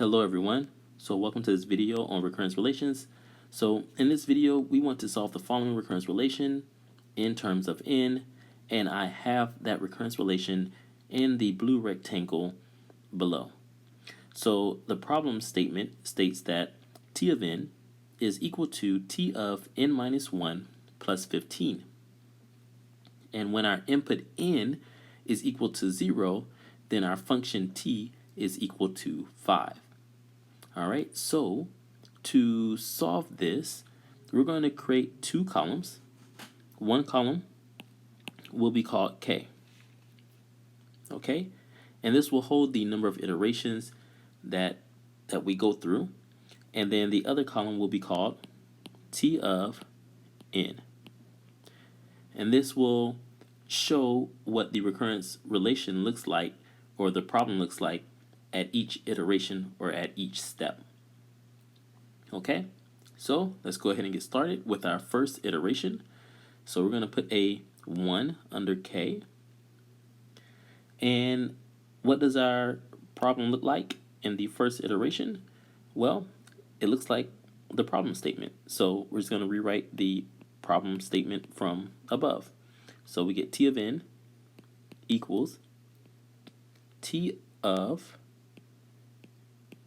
Hello everyone. So welcome to this video on recurrence relations. So in this video we want to solve the following recurrence relation in terms of n, and I have that recurrence relation in the blue rectangle below. So the problem statement states that t of n is equal to t of n minus 1 plus 15. And when our input n is equal to 0, then our function t is equal to 5. All right, so to solve this, we're going to create two columns. One column will be called k. Okay, and this will hold the number of iterations that we go through, and then the other column will be called t of n. And this will show what the recurrence relation looks like, or the problem looks like, at each iteration or at each step. Okay, so let's go ahead and get started with our first iteration. So we're going to put a 1 under k. And what does our problem look like in the first iteration? Well, it looks like the problem statement. So we're just going to rewrite the problem statement from above. So we get t of n equals t of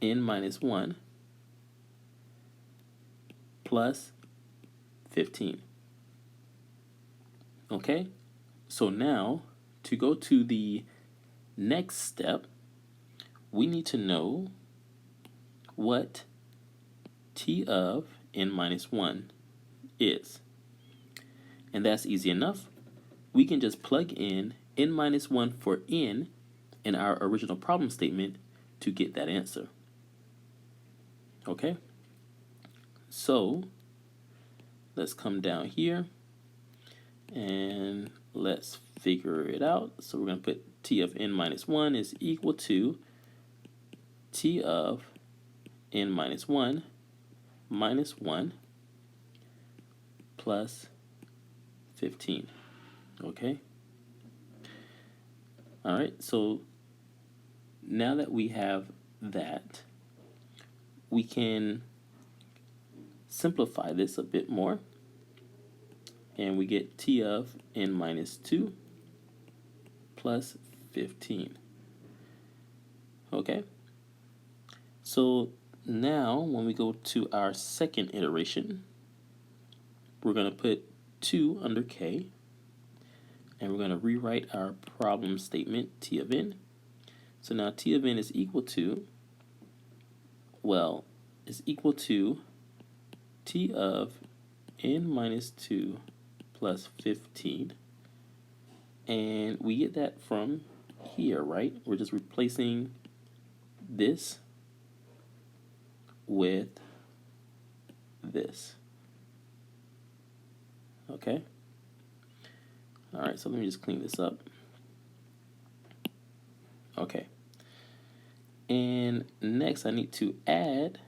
n minus 1 plus 15. Okay, so now to go to the next step, we need to know what t of n minus 1 is. And that's easy enough. We can just plug in n minus 1 for n in our original problem statement to get that answer. Okay, so let's come down here and let's figure it out. So we're going to put t of n minus 1 is equal to t of n minus 1 minus 1 plus 15. Okay, all right, so now that we have that, we can simplify this a bit more, and we get t of n minus 2 plus 15. Okay, so now when we go to our second iteration, we're going to put 2 under k, and we're going to rewrite our problem statement t of n. So now t of n is equal to, well, is equal to t of n minus 2 plus 15. And we get that from here, right? We're just replacing this with this. Okay? All right, so let me just clean this up. Okay. And next I need to add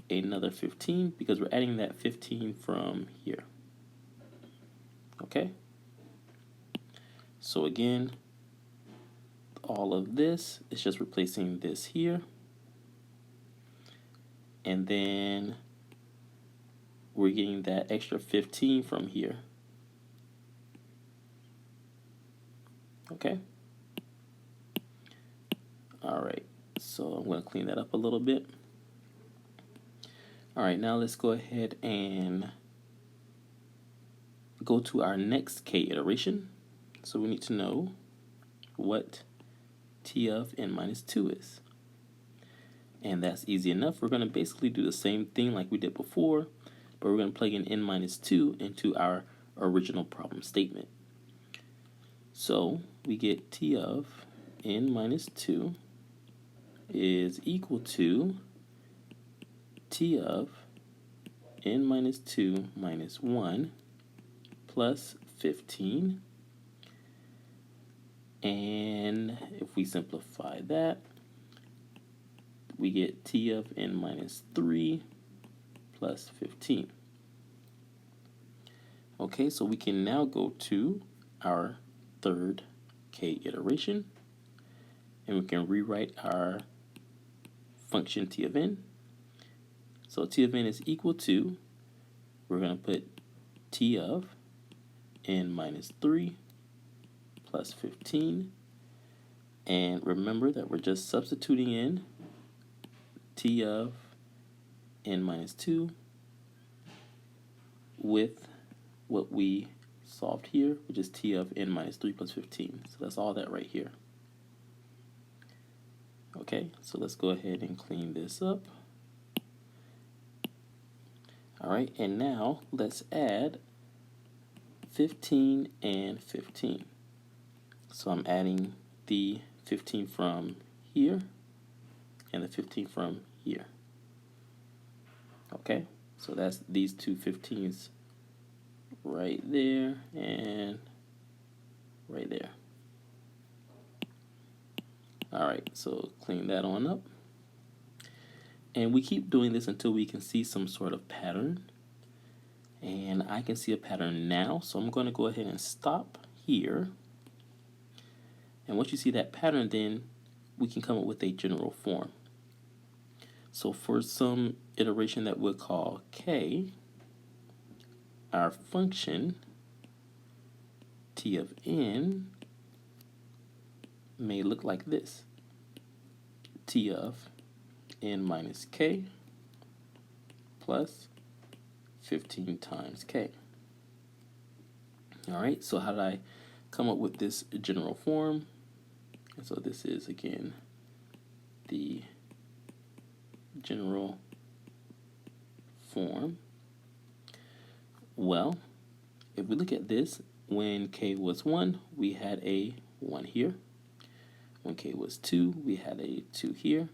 another 15 because we're adding that 15 from here. Okay? So again, all of this is just replacing this here. And then we're getting that extra 15 from here. Okay? All right. So I'm going to clean that up a little bit. All right, now let's go ahead and go to our next k iteration. So we need to know what t of n minus 2 is. And that's easy enough. We're going to basically do the same thing like we did before, but we're going to plug in n minus 2 into our original problem statement. So we get t of n minus 2 is equal to t of n minus 2 minus 1 plus 15. And if we simplify that, we get t of n minus 3 plus 15. Okay, so we can now go to our third k iteration, and we can rewrite our function t of n. So t of n is equal to, we're going to put t of n minus 3 plus 15. And remember that we're just substituting in t of n minus 2 with what we solved here, which is t of n minus 3 plus 15. So that's all that right here. Okay, so let's go ahead and clean this up. All right, and now let's add 15 and 15. So I'm adding the 15 from here and the 15 from here. Okay, so that's these two 15s right there and right there. All right, so clean that on up. And we keep doing this until we can see some sort of pattern. And I can see a pattern now, so I'm going to go ahead and stop here. And once you see that pattern, then we can come up with a general form. So for some iteration that we'll call k, our function t of n may look like this. T of n minus k plus 15 times k. All right, so how did I come up with this general form? And so this is, again, the general form. Well, if we look at this, when k was 1, we had a 1 here. When k was 2, we had a 2 here.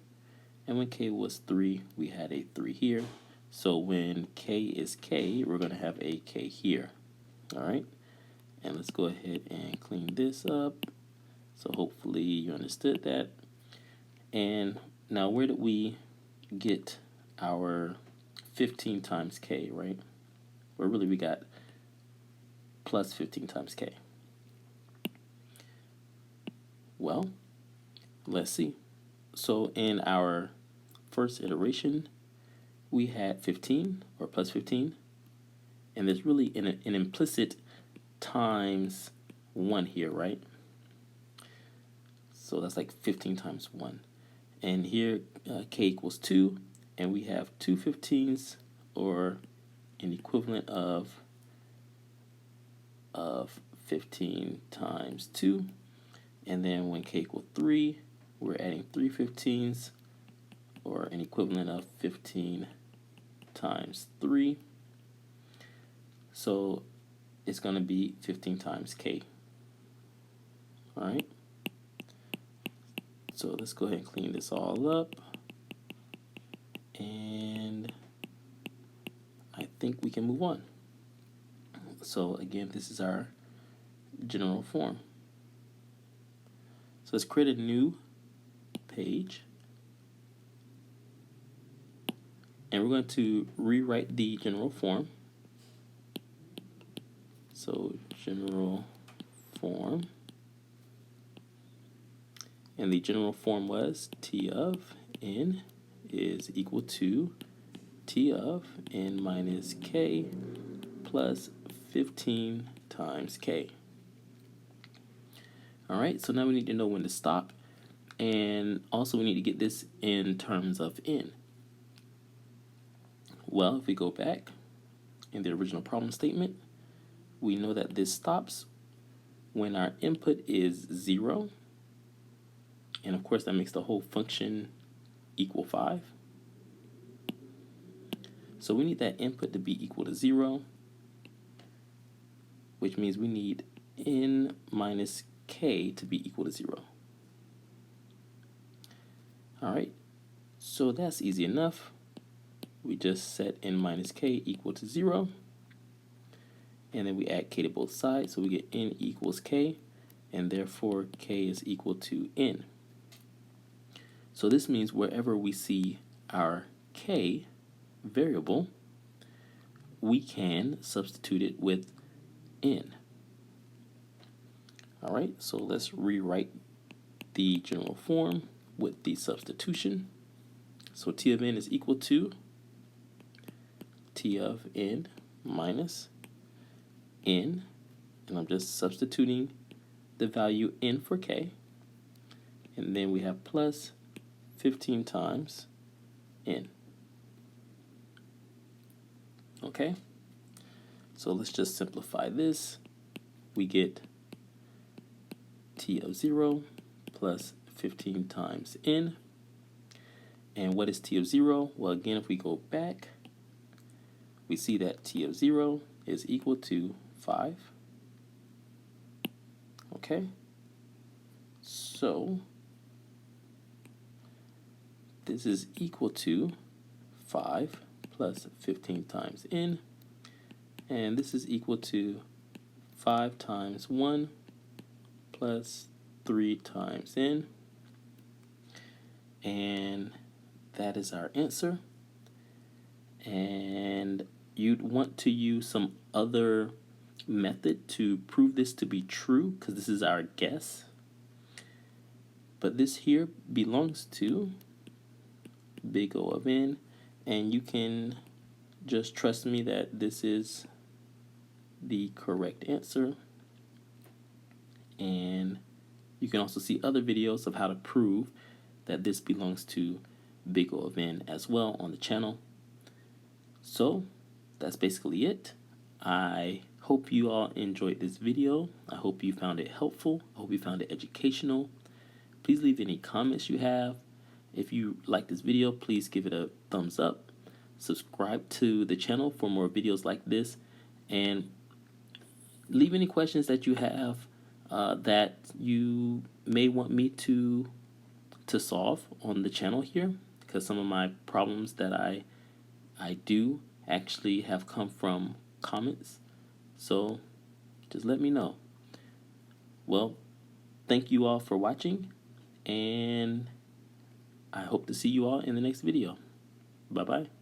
And when k was 3, we had a 3 here. So when k is k, we're going to have a k here. All right? And let's go ahead and clean this up. So hopefully you understood that. And now where did we get our 15 times k, right? Well, really we got plus 15 times k. Well, let's see. So in our first iteration, we had 15 or plus 15, and there's really an implicit times 1 here, right? So that's like 15 times 1. And here k equals 2, and we have two 15s, or an equivalent of 15 times 2. And then when k equals 3, we're adding 3 15s, or an equivalent of 15 times 3. So it's going to be 15 times k. All right. So let's go ahead and clean this all up. And I think we can move on. So again, this is our general form. So let's create a new page. And we're going to rewrite the general form. So general form. And the general form was t of n is equal to t of n minus k plus 15 times k. All right, so now we need to know when to stop. And also we need to get this in terms of n. Well, if we go back in the original problem statement, we know that this stops when our input is 0. And of course, that makes the whole function equal 5. So we need that input to be equal to 0, which means we need n minus k to be equal to 0. All right, so that's easy enough. We just set n minus k equal to 0. And then we add k to both sides, so we get n equals k, and therefore k is equal to n. So this means wherever we see our k variable, we can substitute it with n. All right, so let's rewrite the general form with the substitution. So T of n is equal to T of n minus n, and I'm just substituting the value n for k, and then we have plus 15 times n. Okay, so let's just simplify this. We get T of 0 plus 15 times n. And what is T of 0? Well, again, if we go back, we see that T of 0 is equal to 5. Okay, so this is equal to 5 plus 15 times n, and this is equal to 5 times 1 plus 3 times n, and that is our answer. And you'd want to use some other method to prove this to be true, because this is our guess. But this here belongs to big O of n, and you can just trust me that this is the correct answer. And you can also see other videos of how to prove that this belongs to big O of n as well on the channel. So that's basically it. I hope you all enjoyed this video. I hope you found it helpful. I hope you found it educational. Please leave any comments you have. If you like this video, please give it a thumbs up. Subscribe to the channel for more videos like this, and leave any questions that you have that you may want me to solve on the channel here, because some of my problems that I do actually have come from comments. So just let me know. Well, thank you all for watching, and I hope to see you all in the next video. Bye-bye.